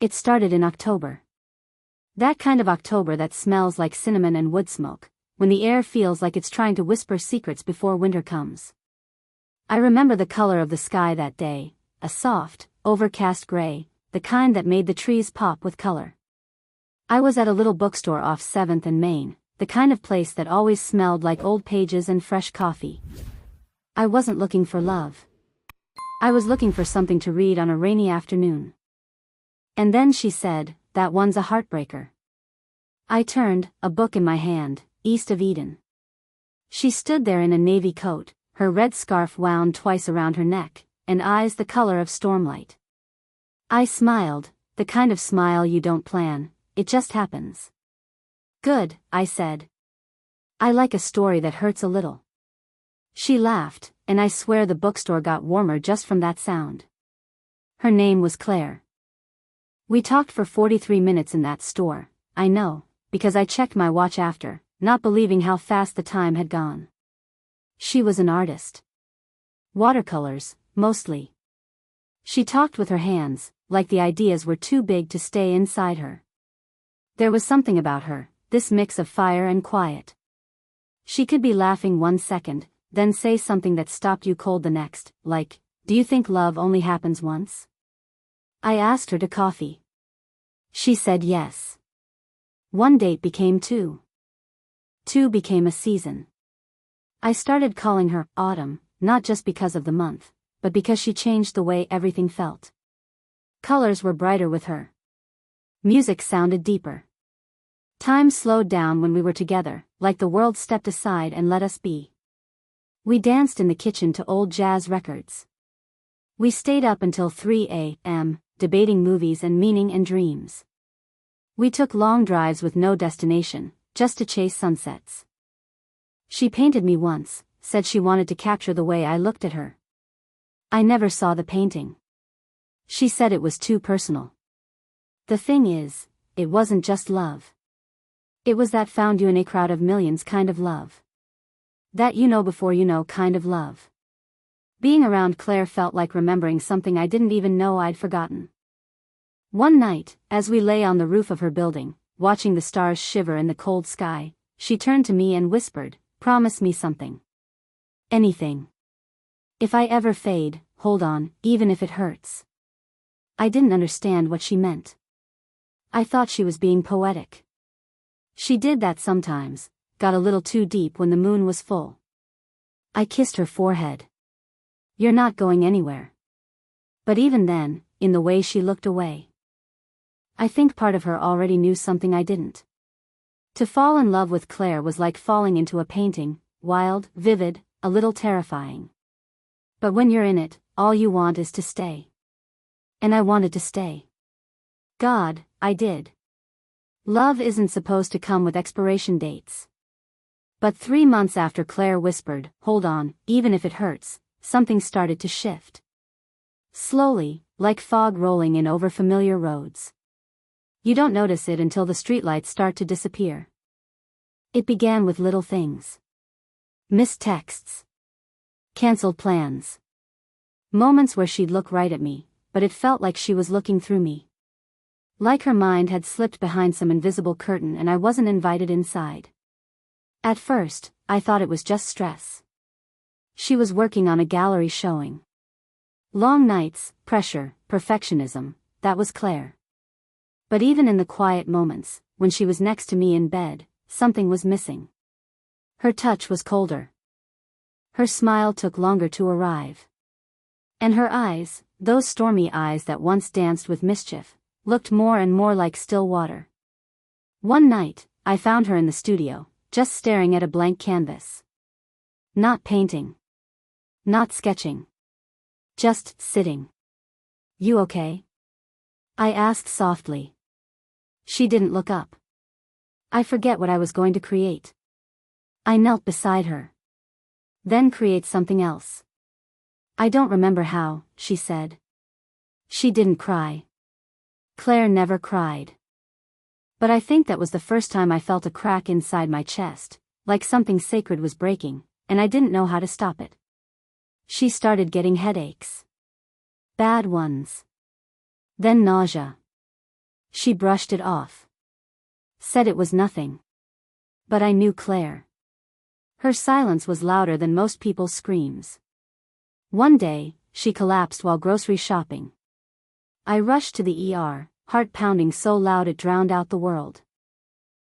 It started in October. That kind of October that smells like cinnamon and wood smoke, when the air feels like it's trying to whisper secrets before winter comes. I remember the color of the sky that day, a soft, overcast gray, the kind that made the trees pop with color. I was at a little bookstore off 7th and Main, the kind of place that always smelled like old pages and fresh coffee. I wasn't looking for love. I was looking for something to read on a rainy afternoon. And then she said, "That one's a heartbreaker." I turned, a book in my hand, East of Eden. She stood there in a navy coat, her red scarf wound twice around her neck, and eyes the color of stormlight. I smiled, the kind of smile you don't plan, it just happens. "Good," I said. "I like a story that hurts a little." She laughed, and I swear the bookstore got warmer just from that sound. Her name was Claire. We talked for 43 minutes in that store, I know, because I checked my watch after, not believing how fast the time had gone. She was an artist. Watercolors, mostly. She talked with her hands, like the ideas were too big to stay inside her. There was something about her, this mix of fire and quiet. She could be laughing 1 second, then say something that stopped you cold the next, like, "Do you think love only happens once?" I asked her to coffee. She said yes. 1 date became 2. 2 became a season. I started calling her Autumn, not just because of the month, but because she changed the way everything felt. Colors were brighter with her. Music sounded deeper. Time slowed down when we were together, like the world stepped aside and let us be. We danced in the kitchen to old jazz records. We stayed up until 3 a.m., debating movies and meaning and dreams. We took long drives with no destination, just to chase sunsets. She painted me once, said she wanted to capture the way I looked at her. I never saw the painting. She said it was too personal. The thing is, it wasn't just love. It was that found you in a crowd of millions kind of love. That you know before you know kind of love. Being around Claire felt like remembering something I didn't even know I'd forgotten. One night, as we lay on the roof of her building, watching the stars shiver in the cold sky, she turned to me and whispered, "Promise me something. Anything. If I ever fade, hold on, even if it hurts." I didn't understand what she meant. I thought she was being poetic. She did that sometimes, got a little too deep when the moon was full. I kissed her forehead. "You're not going anywhere." But even then, in the way she looked away, I think part of her already knew something I didn't. To fall in love with Claire was like falling into a painting, wild, vivid, a little terrifying. But when you're in it, all you want is to stay. And I wanted to stay. God, I did. Love isn't supposed to come with expiration dates. But 3 months after Claire whispered, "Hold on, even if it hurts," something started to shift. Slowly, like fog rolling in over familiar roads. You don't notice it until the streetlights start to disappear. It began with little things. Missed texts. Cancelled plans. Moments where she'd look right at me, but it felt like she was looking through me. Like her mind had slipped behind some invisible curtain and I wasn't invited inside. At first, I thought it was just stress. She was working on a gallery showing. Long nights, pressure, perfectionism, that was Claire. But even in the quiet moments, when she was next to me in bed, something was missing. Her touch was colder. Her smile took longer to arrive. And her eyes, those stormy eyes that once danced with mischief, looked more and more like still water. One night, I found her in the studio, just staring at a blank canvas. Not painting. Not sketching. Just sitting. "You okay?" I asked softly. She didn't look up. I forget what I was going to create. I knelt beside her. Then create something else. I don't remember how, she said. She didn't cry. Claire never cried. But I think that was the first time I felt a crack inside my chest, like something sacred was breaking, and I didn't know how to stop it. She started getting headaches. Bad ones. Then nausea. She brushed it off. Said it was nothing. But I knew Claire. Her silence was louder than most people's screams. One day, she collapsed while grocery shopping. I rushed to the ER, heart pounding so loud it drowned out the world.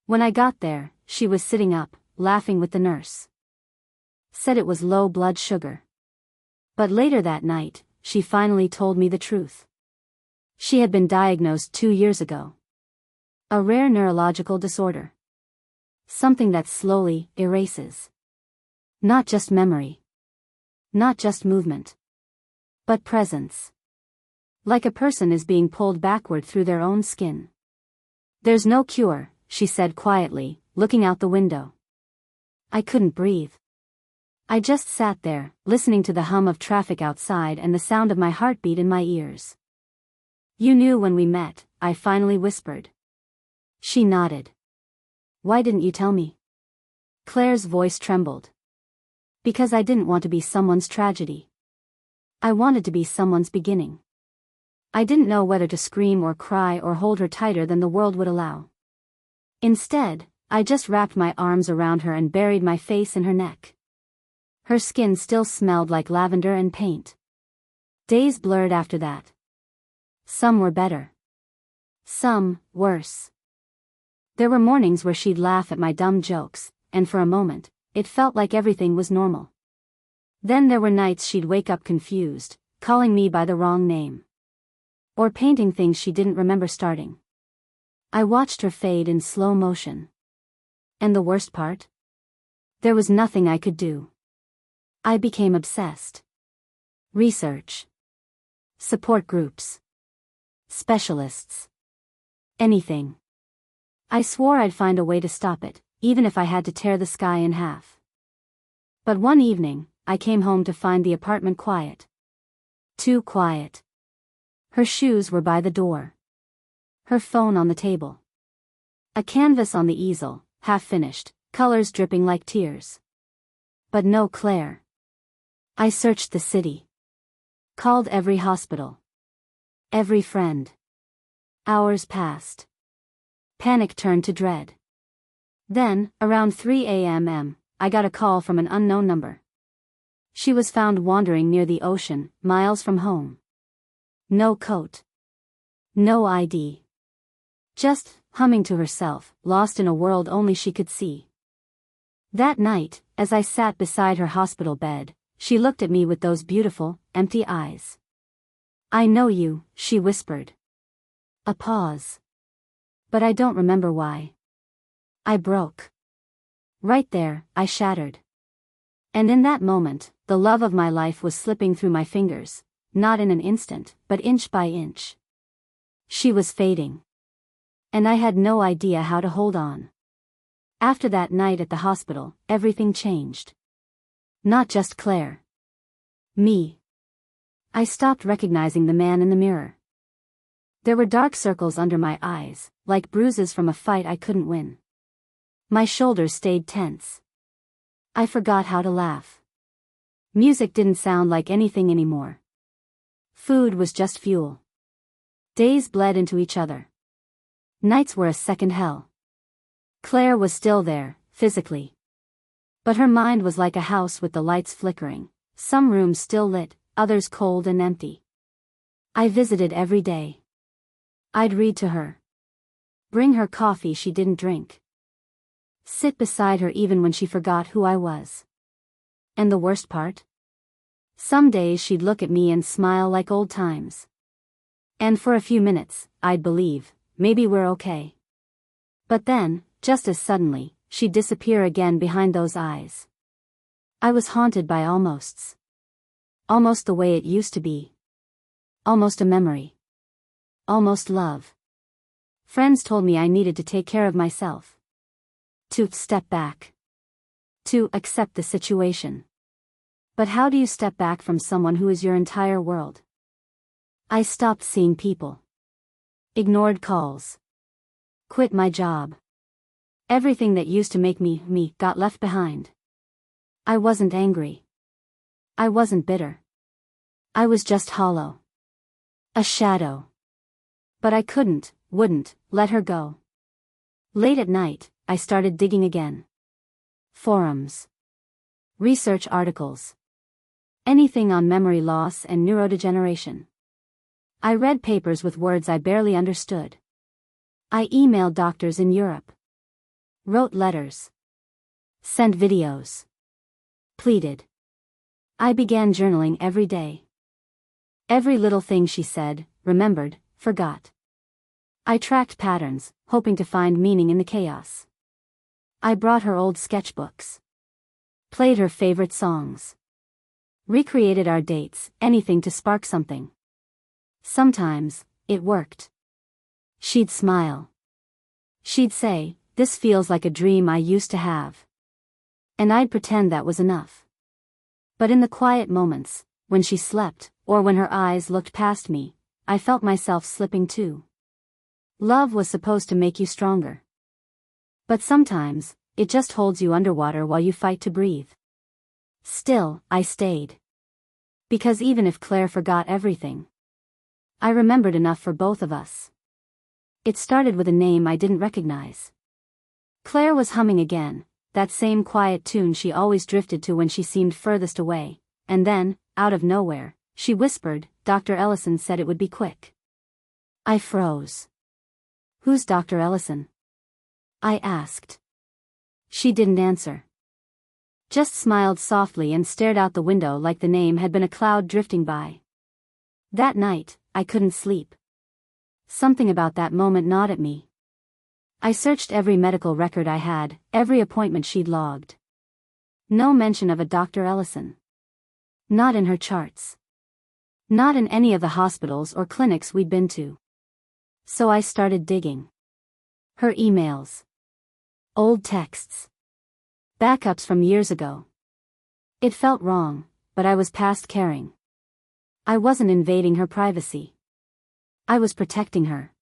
When I got there, she was sitting up, laughing with the nurse. Said it was low blood sugar. But later that night, she finally told me the truth. She had been diagnosed 2 years ago. A rare neurological disorder. Something that slowly erases. Not just memory. Not just movement. But presence. Like a person is being pulled backward through their own skin. There's no cure, she said quietly, looking out the window. I couldn't breathe. I just sat there, listening to the hum of traffic outside and the sound of my heartbeat in my ears. You knew when we met, I finally whispered. She nodded. Why didn't you tell me? Claire's voice trembled. Because I didn't want to be someone's tragedy. I wanted to be someone's beginning. I didn't know whether to scream or cry or hold her tighter than the world would allow. Instead, I just wrapped my arms around her and buried my face in her neck. Her skin still smelled like lavender and paint. Days blurred after that. Some were better. Some, worse. There were mornings where she'd laugh at my dumb jokes, and for a moment, it felt like everything was normal. Then there were nights she'd wake up confused, calling me by the wrong name. Or painting things she didn't remember starting. I watched her fade in slow motion. And the worst part? There was nothing I could do. I became obsessed. Research. Support groups. Specialists. Anything. I swore I'd find a way to stop it, even if I had to tear the sky in half. But one evening, I came home to find the apartment quiet. Too quiet. Her shoes were by the door. Her phone on the table. A canvas on the easel, half finished, colors dripping like tears. But no Claire. I searched the city. Called every hospital. Every friend. Hours passed. Panic turned to dread. Then, around 3 a.m., I got a call from an unknown number. She was found wandering near the ocean, miles from home. No coat. No ID. Just, humming to herself, lost in a world only she could see. That night, as I sat beside her hospital bed, she looked at me with those beautiful, empty eyes. I know you, she whispered. A pause. But I don't remember why. I broke. Right there, I shattered. And in that moment, the love of my life was slipping through my fingers, not in an instant, but inch by inch. She was fading. And I had no idea how to hold on. After that night at the hospital, everything changed. Not just Claire. Me. I stopped recognizing the man in the mirror. There were dark circles under my eyes, like bruises from a fight I couldn't win. My shoulders stayed tense. I forgot how to laugh. Music didn't sound like anything anymore. Food was just fuel. Days bled into each other. Nights were a second hell. Claire was still there, physically. But her mind was like a house with the lights flickering, some rooms still lit, others cold and empty. I visited every day. I'd read to her. Bring her coffee she didn't drink. Sit beside her even when she forgot who I was. And the worst part? Some days she'd look at me and smile like old times. And for a few minutes, I'd believe, maybe we're okay. But then, just as suddenly, she'd disappear again behind those eyes. I was haunted by almosts. Almost the way it used to be. Almost a memory. Almost love. Friends told me I needed to take care of myself. To step back. To accept the situation. But how do you step back from someone who is your entire world? I stopped seeing people. Ignored calls. Quit my job. Everything that used to make me got left behind. I wasn't angry. I wasn't bitter. I was just hollow. A shadow. But I couldn't, wouldn't let her go. Late at night, I started digging again. Forums. Research articles. Anything on memory loss and neurodegeneration. I read papers with words I barely understood. I emailed doctors in Europe. Wrote letters. Sent videos. Pleaded. I began journaling every day. Every little thing she said, remembered, forgot. I tracked patterns, hoping to find meaning in the chaos. I brought her old sketchbooks. Played her favorite songs. Recreated our dates, anything to spark something. Sometimes, it worked. She'd smile. She'd say, "This feels like a dream I used to have." And I'd pretend that was enough. But in the quiet moments, when she slept, or when her eyes looked past me, I felt myself slipping too. Love was supposed to make you stronger. But sometimes, it just holds you underwater while you fight to breathe. Still, I stayed. Because even if Claire forgot everything, I remembered enough for both of us. It started with a name I didn't recognize. Claire was humming again, that same quiet tune she always drifted to when she seemed furthest away, and then, out of nowhere, she whispered, "Dr. Ellison said it would be quick." I froze. "Who's Dr. Ellison?" I asked. She didn't answer. Just smiled softly and stared out the window like the name had been a cloud drifting by. That night, I couldn't sleep. Something about that moment gnawed at me. I searched every medical record I had, every appointment she'd logged. No mention of a Dr. Ellison. Not in her charts. Not in any of the hospitals or clinics we'd been to. So I started digging. Her emails. Old texts. Backups from years ago. It felt wrong, but I was past caring. I wasn't invading her privacy. I was protecting her.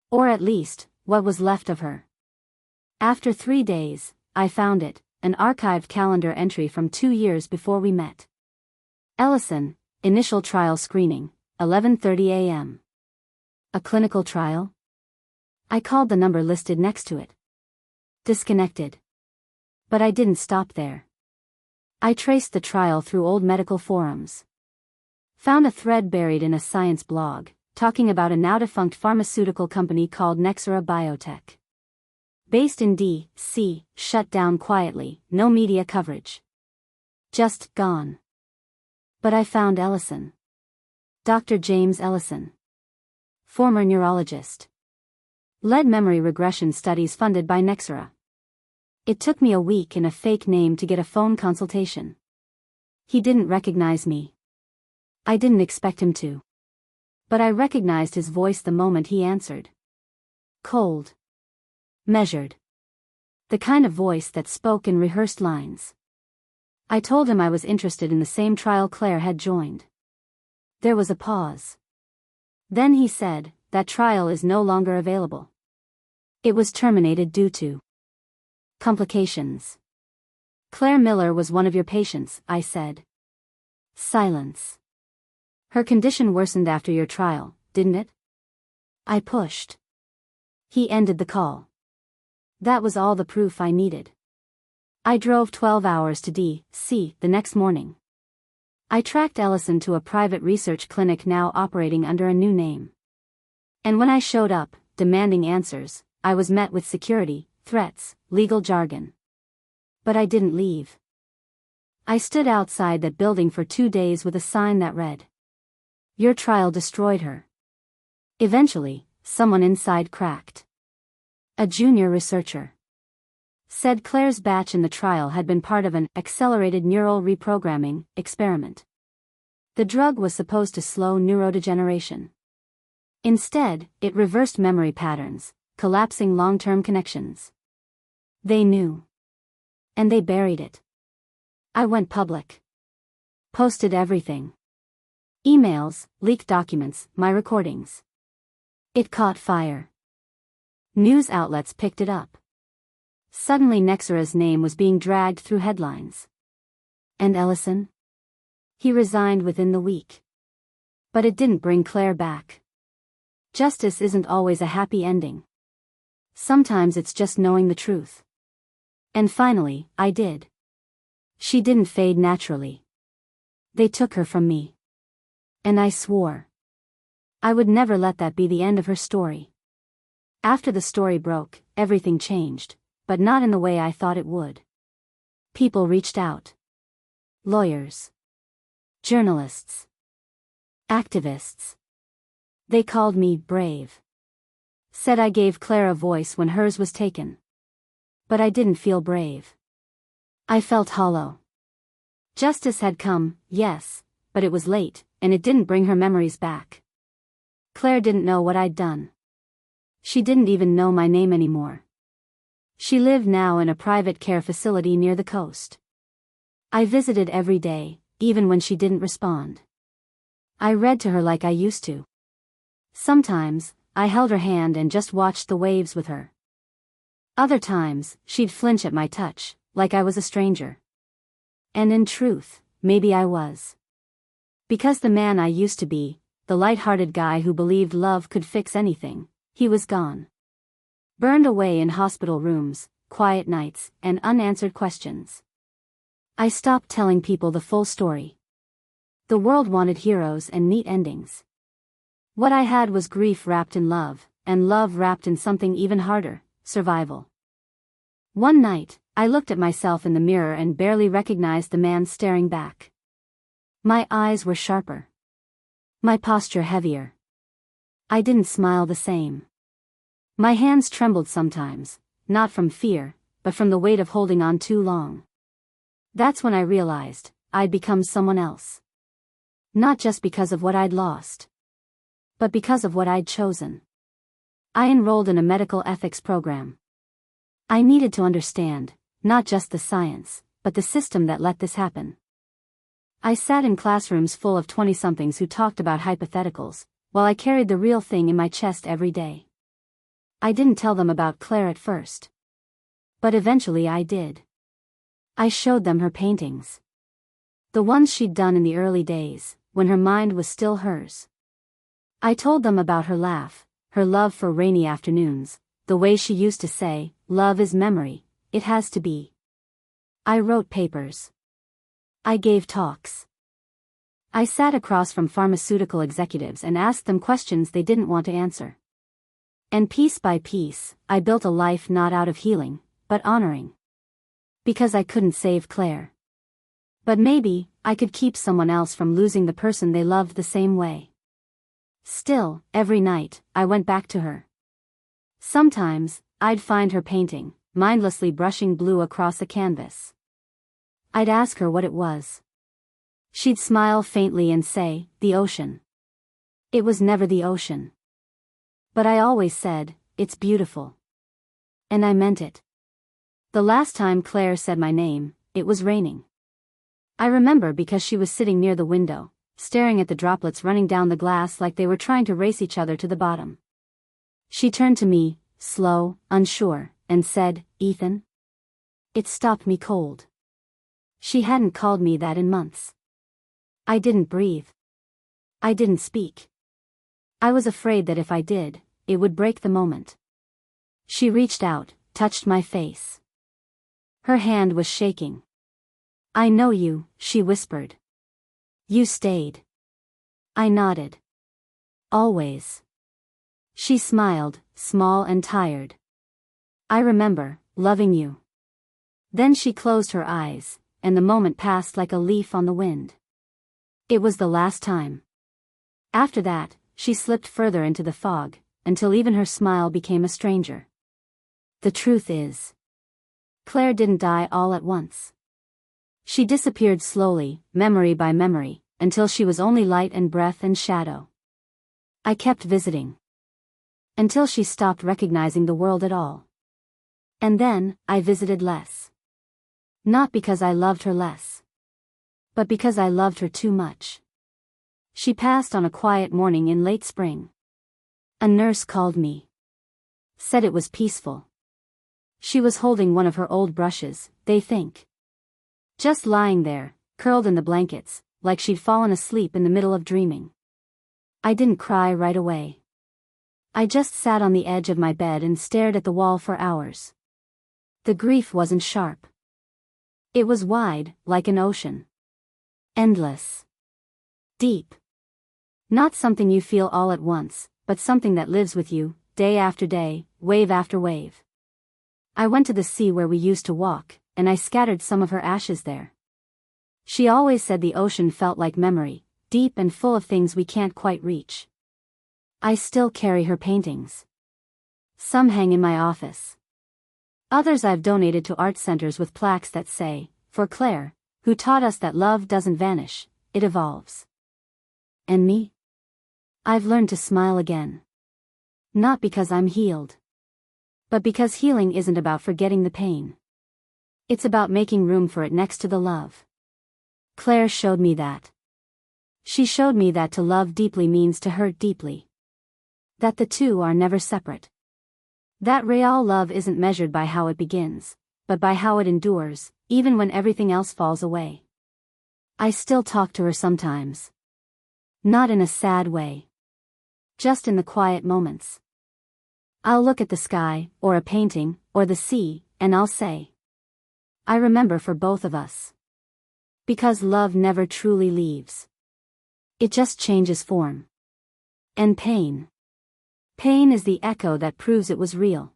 Or at least, what was left of her. After 3 days, I found it, an archived calendar entry from 2 years before we met. Ellison, initial trial screening, 11:30 a.m. A clinical trial? I called the number listed next to it. Disconnected. But I didn't stop there. I traced the trial through old medical forums. Found a thread buried in a science blog, talking about a now-defunct pharmaceutical company called Nexera Biotech. Based in D.C., shut down quietly, no media coverage. Just gone. But I found Ellison. Dr. James Ellison. Former neurologist. Led memory regression studies funded by Nexera. It took me a week and a fake name to get a phone consultation. He didn't recognize me. I didn't expect him to. But I recognized his voice the moment he answered. Cold. Measured. The kind of voice that spoke in rehearsed lines. I told him I was interested in the same trial Claire had joined. There was a pause. Then he said, "That trial is no longer available. It was terminated due to complications." "Claire Miller was one of your patients," I said. Silence. "Her condition worsened after your trial, didn't it?" I pushed. He ended the call. That was all the proof I needed. I drove 12 hours to D.C. the next morning. I tracked Ellison to a private research clinic now operating under a new name. And when I showed up, demanding answers, I was met with security, threats, legal jargon. But I didn't leave. I stood outside that building for 2 days with a sign that read, "Your trial destroyed her." Eventually, someone inside cracked. A junior researcher. Said Claire's batch in the trial had been part of an accelerated neural reprogramming experiment. The drug was supposed to slow neurodegeneration. Instead, it reversed memory patterns, collapsing long-term connections. They knew. And they buried it. I went public. Posted everything. Emails, leaked documents, my recordings. It caught fire. News outlets picked it up. Suddenly Nexera's name was being dragged through headlines. And Ellison? He resigned within the week. But it didn't bring Claire back. Justice isn't always a happy ending. Sometimes it's just knowing the truth. And finally, I did. She didn't fade naturally. They took her from me. And I swore I would never let that be the end of her story. After the story broke, everything changed, but not in the way I thought it would. People reached out. Lawyers. Journalists. Activists. They called me brave. Said I gave Claire a voice when hers was taken. But I didn't feel brave. I felt hollow. Justice had come, yes, but it was late, and it didn't bring her memories back. Claire didn't know what I'd done. She didn't even know my name anymore. She lived now in a private care facility near the coast. I visited every day, even when she didn't respond. I read to her like I used to. Sometimes, I held her hand and just watched the waves with her. Other times, she'd flinch at my touch, like I was a stranger. And in truth, maybe I was. Because the man I used to be, the light-hearted guy who believed love could fix anything, he was gone. Burned away in hospital rooms, quiet nights, and unanswered questions. I stopped telling people the full story. The world wanted heroes and neat endings. What I had was grief wrapped in love, and love wrapped in something even harder, survival. One night, I looked at myself in the mirror and barely recognized the man staring back. My eyes were sharper. My posture heavier. I didn't smile the same. My hands trembled sometimes, not from fear, but from the weight of holding on too long. That's when I realized I'd become someone else. Not just because of what I'd lost, but because of what I'd chosen. I enrolled in a medical ethics program. I needed to understand, not just the science, but the system that let this happen. I sat in classrooms full of 20-somethings who talked about hypotheticals, while I carried the real thing in my chest every day. I didn't tell them about Claire at first. But eventually I did. I showed them her paintings. The ones she'd done in the early days, when her mind was still hers. I told them about her laugh, her love for rainy afternoons, the way she used to say, "Love is memory, it has to be." I wrote papers. I gave talks. I sat across from pharmaceutical executives and asked them questions they didn't want to answer. And piece by piece, I built a life not out of healing, but honoring. Because I couldn't save Claire. But maybe, I could keep someone else from losing the person they loved the same way. Still, every night, I went back to her. Sometimes, I'd find her painting, mindlessly brushing blue across a canvas. I'd ask her what it was. She'd smile faintly and say, "The ocean." It was never the ocean. But I always said, "It's beautiful." And I meant it. The last time Claire said my name, it was raining. I remember because she was sitting near the window, staring at the droplets running down the glass like they were trying to race each other to the bottom. She turned to me, slow, unsure, and said, "Ethan." It stopped me cold. She hadn't called me that in months. I didn't breathe. I didn't speak. I was afraid that if I did, it would break the moment. She reached out, touched my face. Her hand was shaking. "I know you," she whispered. "You stayed." I nodded. "Always." She smiled, small and tired. "I remember, loving you." Then she closed her eyes, and the moment passed like a leaf on the wind. It was the last time. After that, she slipped further into the fog, until even her smile became a stranger. The truth is, Claire didn't die all at once. She disappeared slowly, memory by memory, until she was only light and breath and shadow. I kept visiting. Until she stopped recognizing the world at all. And then, I visited less. Not because I loved her less. But because I loved her too much. She passed on a quiet morning in late spring. A nurse called me. Said it was peaceful. She was holding one of her old brushes, they think. Just lying there, curled in the blankets, like she'd fallen asleep in the middle of dreaming. I didn't cry right away. I just sat on the edge of my bed and stared at the wall for hours. The grief wasn't sharp. It was wide, like an ocean. Endless. Deep. Not something you feel all at once, but something that lives with you, day after day, wave after wave. I went to the sea where we used to walk, and I scattered some of her ashes there. She always said the ocean felt like memory, deep and full of things we can't quite reach. I still carry her paintings. Some hang in my office. Others I've donated to art centers with plaques that say, "For Claire, who taught us that love doesn't vanish, it evolves." And me? I've learned to smile again. Not because I'm healed. But because healing isn't about forgetting the pain. It's about making room for it next to the love. Claire showed me that. She showed me that to love deeply means to hurt deeply. That the two are never separate. That real love isn't measured by how it begins, but by how it endures, even when everything else falls away. I still talk to her sometimes. Not in a sad way. Just in the quiet moments. I'll look at the sky, or a painting, or the sea, and I'll say, I remember for both of us. Because love never truly leaves. It just changes form. And pain. Pain is the echo that proves it was real.